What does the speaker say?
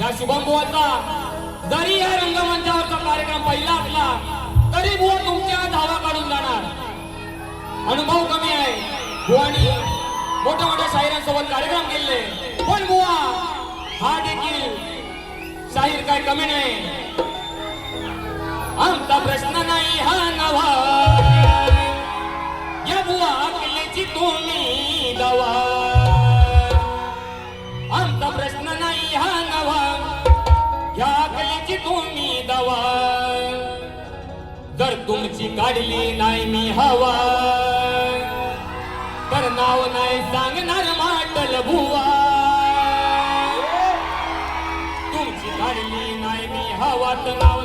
या शुभम बुवाचा जरी या रंगमंचावरचा कार्यक्रम पहिला असला तरी बुवा तुमच्या धावा काढून जाणार. अनुभव कमी आहे बुवानी मोठ्या मोठ्या शाहिरांसोबत कार्यक्रम केले, पण बुवा हा देखील शाहीर काय कमी नाही. आमचा प्रश्न नाही हा नवा, या बुवा केल्याची तुम्ही दवा. आमचा प्रश्न नाही हा नवा, या केल्याची तुम्ही दवा. जर तुमची काढली नाही मी हवा, तर नाव नाही सांगणार माटल बुवा. तुमची काढली नाही मी हवा, तर नाव